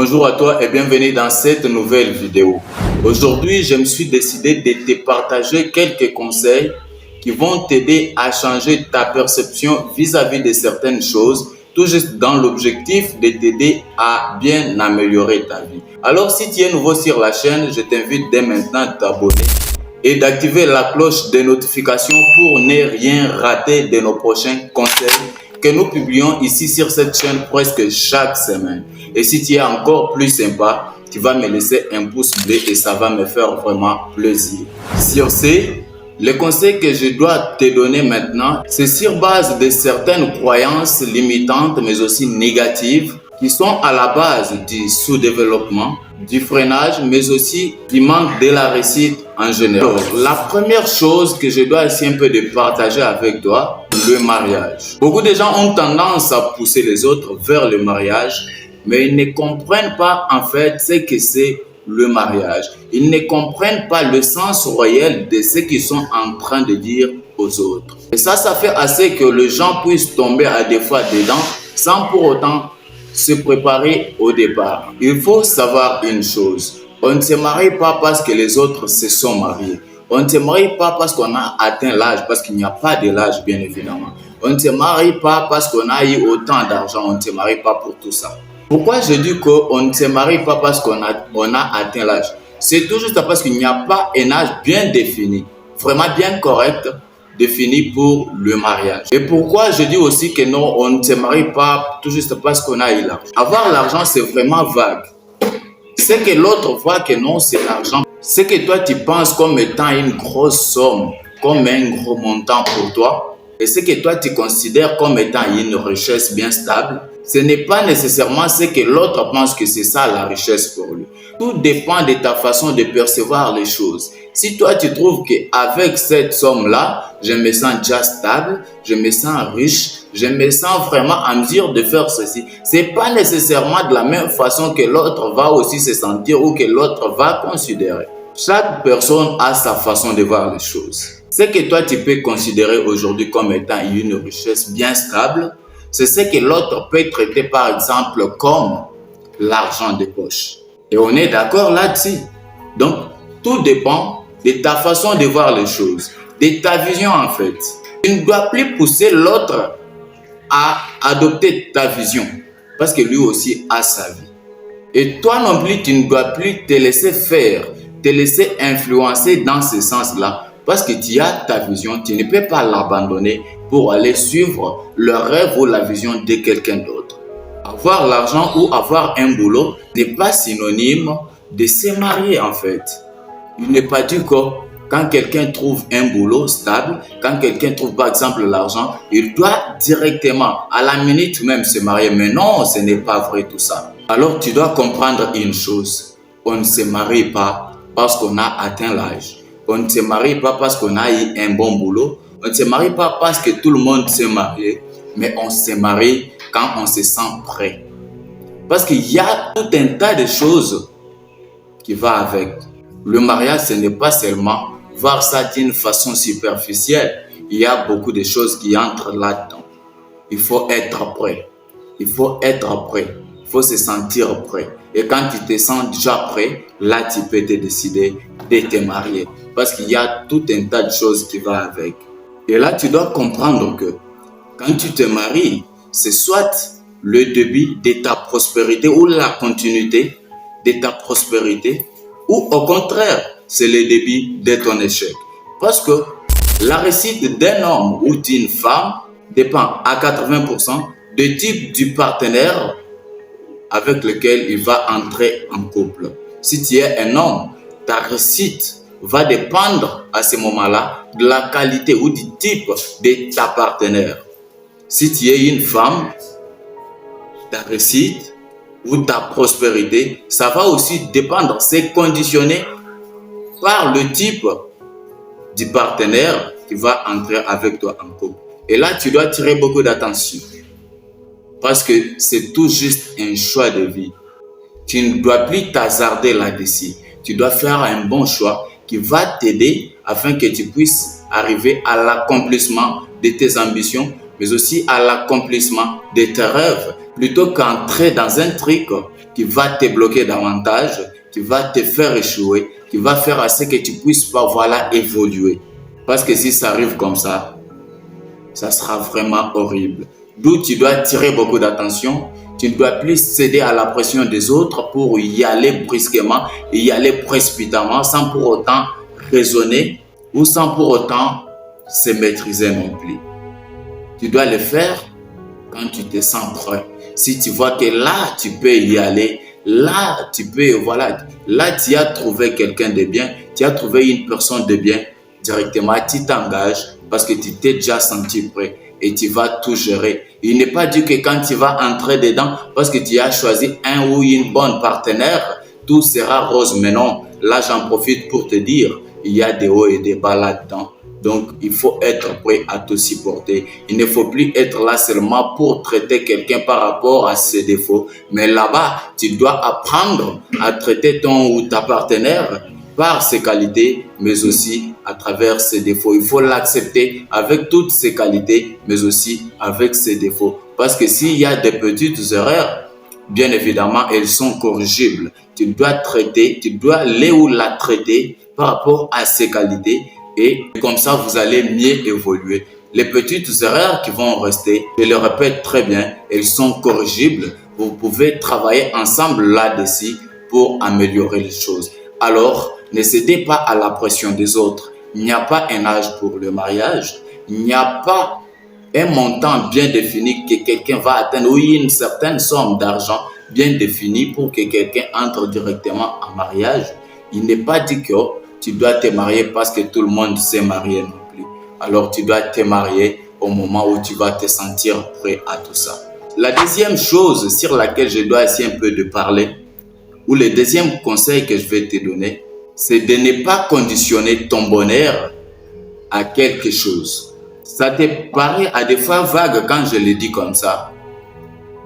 Bonjour à toi et bienvenue dans cette nouvelle vidéo. Aujourd'hui, je me suis décidé de te partager quelques conseils qui vont t'aider à changer ta perception vis-à-vis de certaines choses, tout juste dans l'objectif de t'aider à bien améliorer ta vie. Alors, si tu es nouveau sur la chaîne, je t'invite dès maintenant à t'abonner et d'activer la cloche de notification pour ne rien rater de nos prochains conseils que nous publions ici sur cette chaîne presque chaque semaine. Et si tu es encore plus sympa, tu vas me laisser un pouce bleu et ça va me faire vraiment plaisir. Sur ce, le conseil que je dois te donner maintenant, c'est sur base de certaines croyances limitantes mais aussi négatives qui sont à la base du sous-développement, du freinage, mais aussi du manque de la réussite en général. Alors, la première chose que je dois essayer un peu de partager avec toi, le mariage. Beaucoup de gens ont tendance à pousser les autres vers le mariage, mais ils ne comprennent pas en fait ce que c'est le mariage. Ils ne comprennent pas le sens réel de ce qu'ils sont en train de dire aux autres. Et ça fait assez que les gens puissent tomber à des fois dedans sans pour autant se préparer au départ. Il faut savoir une chose, on ne se marie pas parce que les autres se sont mariés. On ne se marie pas parce qu'on a atteint l'âge, parce qu'il n'y a pas de l'âge bien évidemment. On ne se marie pas parce qu'on a eu autant d'argent, on ne se marie pas pour tout ça. Pourquoi je dis qu'on ne se marie pas parce qu'on a atteint l'âge? C'est tout juste parce qu'il n'y a pas un âge bien défini, vraiment bien correct, défini pour le mariage. Et pourquoi je dis aussi que non, on ne se marie pas tout juste parce qu'on a eu l'argent. Avoir l'argent, c'est vraiment vague. C'est que l'autre voit que non, c'est l'argent. C'est que toi, tu penses comme étant une grosse somme, comme un gros montant pour toi. Et ce que toi, tu considères comme étant une richesse bien stable, ce n'est pas nécessairement ce que l'autre pense que c'est ça la richesse pour lui. Tout dépend de ta façon de percevoir les choses. Si toi, tu trouves qu'avec cette somme-là, je me sens déjà stable, je me sens riche, je me sens vraiment en mesure de faire ceci, ce n'est pas nécessairement de la même façon que l'autre va aussi se sentir ou que l'autre va considérer. Chaque personne a sa façon de voir les choses. Ce que toi, tu peux considérer aujourd'hui comme étant une richesse bien stable, c'est ce que l'autre peut traiter par exemple comme l'argent de poche. Et on est d'accord là-dessus. Donc, tout dépend de ta façon de voir les choses, de ta vision en fait. Tu ne dois plus pousser l'autre à adopter ta vision parce que lui aussi a sa vie. Et toi non plus, tu ne dois plus te laisser faire, te laisser influencer dans ce sens-là parce que tu as ta vision, tu ne peux pas l'abandonner pour aller suivre le rêve ou la vision de quelqu'un d'autre. Avoir l'argent ou avoir un boulot n'est pas synonyme de se marier en fait. Il n'est pas dit que quand quelqu'un trouve un boulot stable, quand quelqu'un trouve par exemple l'argent, il doit directement à la minute même se marier. Mais non, ce n'est pas vrai tout ça. Alors tu dois comprendre une chose, on ne se marie pas parce qu'on a atteint l'âge. On ne se marie pas parce qu'on a eu un bon boulot. On ne se marie pas parce que tout le monde s'est marié, mais on se marie quand on se sent prêt. Parce qu'il y a tout un tas de choses qui vont avec. Le mariage, ce n'est pas seulement voir ça d'une façon superficielle. Il y a beaucoup de choses qui entrent là-dedans. Il faut être prêt. Il faut être prêt. Il faut se sentir prêt. Et quand tu te sens déjà prêt, là, tu peux te décider de te marier. Parce qu'il y a tout un tas de choses qui vont avec. Et là, tu dois comprendre que quand tu te maries, c'est soit le début de ta prospérité ou la continuité de ta prospérité, ou au contraire, c'est le début de ton échec. Parce que la réussite d'un homme ou d'une femme dépend à 80% du type du partenaire avec lequel il va entrer en couple. Si tu es un homme, ta réussite va dépendre à ce moment-là de la qualité ou du type de ta partenaire. Si tu es une femme, ta réussite ou ta prospérité, ça va aussi dépendre, c'est conditionné par le type du partenaire qui va entrer avec toi en couple. Et là, tu dois tirer beaucoup d'attention parce que c'est tout juste un choix de vie. Tu ne dois plus t'hasarder là-dessus. Tu dois faire un bon choix qui va t'aider afin que tu puisses arriver à l'accomplissement de tes ambitions, mais aussi à l'accomplissement de tes rêves, plutôt qu'entrer dans un truc qui va te bloquer davantage, qui va te faire échouer, qui va faire à ce que tu puisses pas, évoluer. Parce que si ça arrive comme ça sera vraiment horrible. D'où tu dois tirer beaucoup d'attention. Tu ne dois plus céder à la pression des autres pour y aller brusquement, y aller précipitamment, sans pour autant raisonner ou sans pour autant se maîtriser non plus. Tu dois le faire quand tu te sens prêt. Si tu vois que là, tu peux y aller, là, tu peux, là, tu as trouvé quelqu'un de bien, tu as trouvé une personne de bien, directement, tu t'engages parce que tu t'es déjà senti prêt et tu vas tout gérer. Il n'est pas dit que quand tu vas entrer dedans, parce que tu as choisi un ou une bonne partenaire, tout sera rose. Mais non, là, j'en profite pour te dire, il y a des hauts et des bas là-dedans. Donc, il faut être prêt à te supporter. Il ne faut plus être là seulement pour traiter quelqu'un par rapport à ses défauts. Mais là-bas, tu dois apprendre à traiter ton ou ta partenaire par ses qualités, mais aussi à travers ses défauts. Il faut l'accepter avec toutes ses qualités, mais aussi avec ses défauts. Parce que s'il y a des petites erreurs, bien évidemment, elles sont corrigibles. Tu dois traiter, tu dois aller ou la traiter par rapport à ses qualités et comme ça, vous allez mieux évoluer. Les petites erreurs qui vont rester, je le répète très bien, elles sont corrigibles. Vous pouvez travailler ensemble là-dessus pour améliorer les choses. Alors, ne cédez pas à la pression des autres. Il n'y a pas un âge pour le mariage. Il n'y a pas un montant bien défini que quelqu'un va atteindre ou une certaine somme d'argent bien définie pour que quelqu'un entre directement en mariage. Il n'est pas dit que tu dois te marier parce que tout le monde s'est marié non plus. Alors, tu dois te marier au moment où tu vas te sentir prêt à tout ça. La deuxième chose sur laquelle je dois essayer un peu de parler, ou le deuxième conseil que je vais te donner, c'est de ne pas conditionner ton bonheur à quelque chose. Ça te paraît à des fois vague quand je le dis comme ça,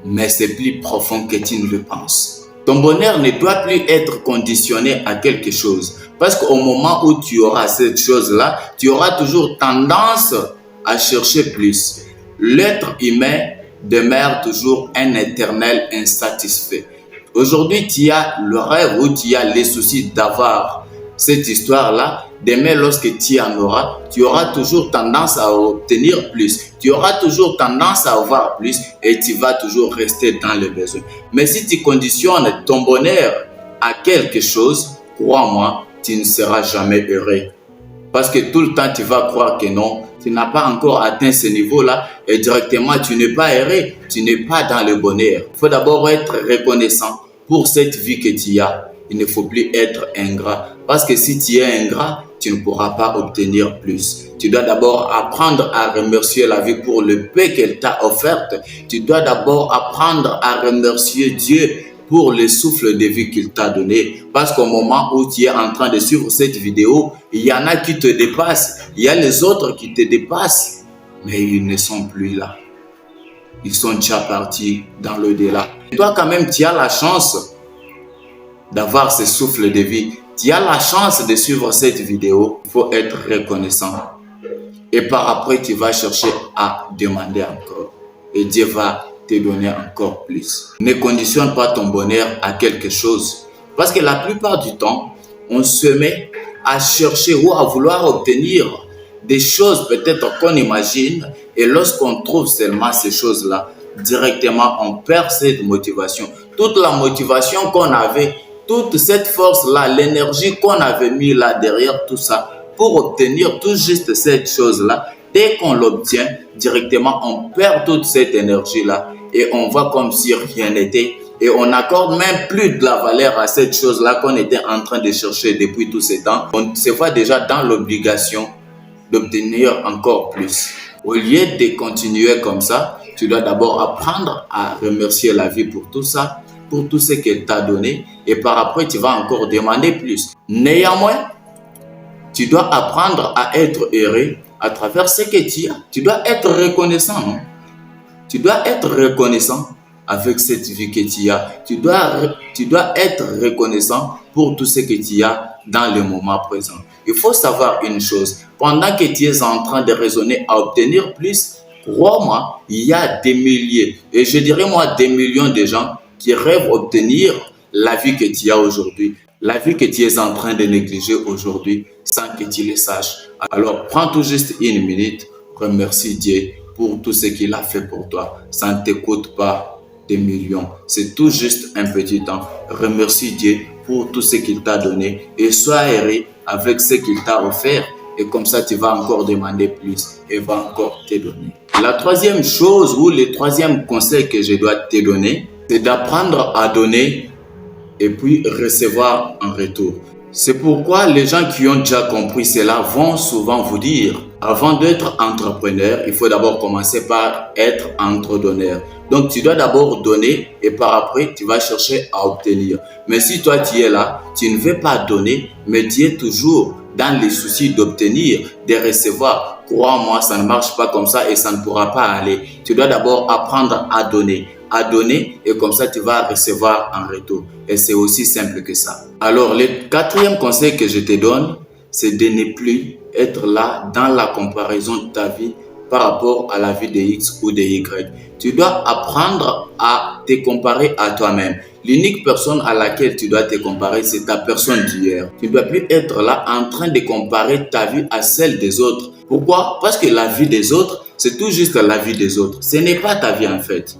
mais c'est plus profond que tu ne le penses. Ton bonheur ne doit plus être conditionné à quelque chose. Parce qu'au moment où tu auras cette chose-là, tu auras toujours tendance à chercher plus. L'être humain demeure toujours un éternel insatisfait. Aujourd'hui, tu as le rêve ou tu as les soucis d'avoir cette histoire-là. Demain, lorsque tu en auras, tu auras toujours tendance à obtenir plus. Tu auras toujours tendance à avoir plus et tu vas toujours rester dans le besoin. Mais si tu conditionnes ton bonheur à quelque chose, crois-moi, tu ne seras jamais heureux. Parce que tout le temps, tu vas croire que non, tu n'as pas encore atteint ce niveau-là et directement, tu n'es pas heureux, tu n'es pas dans le bonheur. Il faut d'abord être reconnaissant pour cette vie que tu as. Il ne faut plus être ingrat. Parce que si tu es ingrat, tu ne pourras pas obtenir plus. Tu dois d'abord apprendre à remercier la vie pour le peu qu'elle t'a offert. Tu dois d'abord apprendre à remercier Dieu pour le souffle de vie qu'il t'a donné. Parce qu'au moment où tu es en train de suivre cette vidéo, il y en a qui te dépassent. Il y a les autres qui te dépassent. Mais ils ne sont plus là. Ils sont déjà partis dans l'au-delà. Toi quand même, tu as la chance d'avoir ce souffle de vie. Tu as la chance de suivre cette vidéo. Il faut être reconnaissant. Et par après, tu vas chercher à demander encore. Et Dieu va te donner encore plus. Ne conditionne pas ton bonheur à quelque chose. Parce que la plupart du temps, on se met à chercher ou à vouloir obtenir des choses peut-être qu'on imagine. Et lorsqu'on trouve seulement ces choses-là, directement, on perd cette motivation. Toute la motivation qu'on avait, toute cette force-là, l'énergie qu'on avait mis là derrière tout ça, pour obtenir tout juste cette chose-là, dès qu'on l'obtient, directement, on perd toute cette énergie-là et on voit comme si rien n'était. Et on n'accorde même plus de la valeur à cette chose-là qu'on était en train de chercher depuis tous ces temps. On se voit déjà dans l'obligation d'obtenir encore plus. Au lieu de continuer comme ça, tu dois d'abord apprendre à remercier la vie pour tout ça, pour tout ce qu'elle t'a donné. Et par après, tu vas encore demander plus. Néanmoins, tu dois apprendre à être heureux à travers ce que tu as. Tu dois être reconnaissant. Non? Tu dois être reconnaissant avec cette vie que tu as. Tu dois être reconnaissant pour tout ce que tu as dans le moment présent. Il faut savoir une chose. Pendant que tu es en train de raisonner à obtenir plus, crois-moi, il y a des milliers, et je dirais moi des millions de gens qui rêvent d'obtenir la vie que tu as aujourd'hui, la vie que tu es en train de négliger aujourd'hui sans que tu le saches. Alors prends tout juste une minute, remercie Dieu pour tout ce qu'il a fait pour toi. Ça ne te coûte pas des millions, c'est tout juste un petit temps. Remercie Dieu pour tout ce qu'il t'a donné et sois heureux avec ce qu'il t'a offert. Et comme ça, tu vas encore demander plus et va encore te donner. La troisième chose ou le troisième conseil que je dois te donner, c'est d'apprendre à donner et puis recevoir en retour. C'est pourquoi les gens qui ont déjà compris cela vont souvent vous dire, avant d'être entrepreneur, il faut d'abord commencer par être entre-donneur. Donc tu dois d'abord donner et par après tu vas chercher à obtenir. Mais si toi tu es là, tu ne veux pas donner, mais tu es toujours dans les soucis d'obtenir, de recevoir. Crois-moi, ça ne marche pas comme ça et ça ne pourra pas aller. Tu dois d'abord apprendre à donner et comme ça tu vas recevoir en retour. Et c'est aussi simple que ça. Alors le quatrième conseil que je te donne, c'est de ne plus être là dans la comparaison de ta vie par rapport à la vie de X ou de Y. Tu dois apprendre à te comparer à toi-même. L'unique personne à laquelle tu dois te comparer, c'est ta personne d'hier. Tu ne dois plus être là en train de comparer ta vie à celle des autres. Pourquoi? Parce que la vie des autres, c'est tout juste la vie des autres. Ce n'est pas ta vie en fait.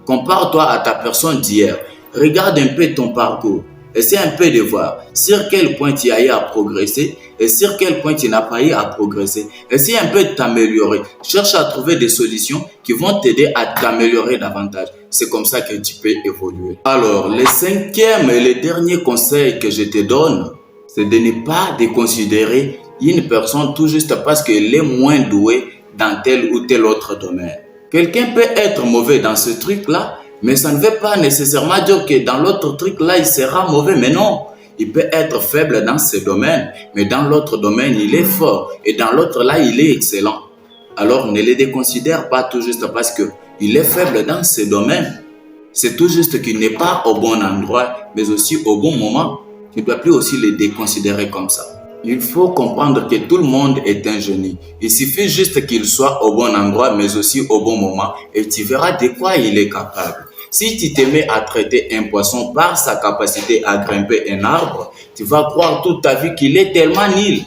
Compare-toi à ta personne d'hier. Regarde un peu ton parcours. Essaie un peu de voir sur quel point tu as eu à progresser et sur quel point tu n'as pas eu à progresser. Essaie un peu de t'améliorer. Cherche à trouver des solutions qui vont t'aider à t'améliorer davantage. C'est comme ça que tu peux évoluer. Alors, le cinquième et le dernier conseil que je te donne, c'est de ne pas considérer une personne tout juste parce qu'elle est moins douée dans tel ou tel autre domaine. Quelqu'un peut être mauvais dans ce truc-là, mais ça ne veut pas nécessairement dire que dans l'autre truc-là, il sera mauvais. Mais non, il peut être faible dans ce domaine, mais dans l'autre domaine, il est fort. Et dans l'autre là, il est excellent. Alors, ne les déconsidère pas tout juste parce qu'il est faible dans ce domaine. C'est tout juste qu'il n'est pas au bon endroit, mais aussi au bon moment. Tu ne dois plus aussi les déconsidérer comme ça. Il faut comprendre que tout le monde est un génie. Il suffit juste qu'il soit au bon endroit, mais aussi au bon moment, et tu verras de quoi il est capable. Si tu te mets à traiter un poisson par sa capacité à grimper un arbre, tu vas croire toute ta vie qu'il est tellement nul.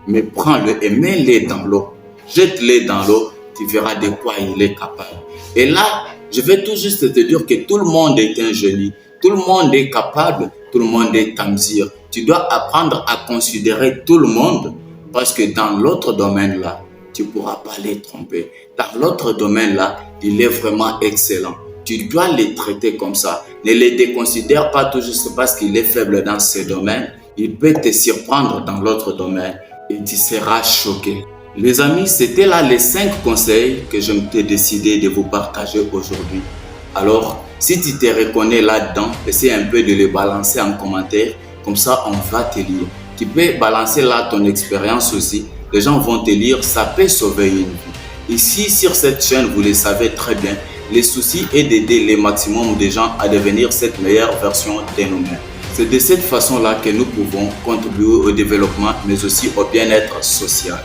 Mais prends-le et mets-le dans l'eau. Jette-le dans l'eau, tu verras de quoi il est capable. Et là, je vais tout juste te dire que tout le monde est un génie. Tout le monde est capable, tout le monde est tamsir. Tu dois apprendre à considérer tout le monde parce que dans l'autre domaine-là, tu ne pourras pas les tromper. Dans l'autre domaine-là, il est vraiment excellent. Tu dois les traiter comme ça. Ne les déconsidère pas tout juste parce qu'il est faible dans ce domaine. Il peut te surprendre dans l'autre domaine et tu seras choqué. Les amis, c'était là les 5 conseils que je m'étais décidé de vous partager aujourd'hui. Alors, si tu te reconnais là-dedans, essaie un peu de les balancer en commentaire. Comme ça, on va te lire. Tu peux balancer là ton expérience aussi. Les gens vont te lire, ça peut sauver une vie. Ici, sur cette chaîne, vous le savez très bien, le souci est d'aider le maximum de gens à devenir cette meilleure version de nous-mêmes. C'est de cette façon-là que nous pouvons contribuer au développement, mais aussi au bien-être social.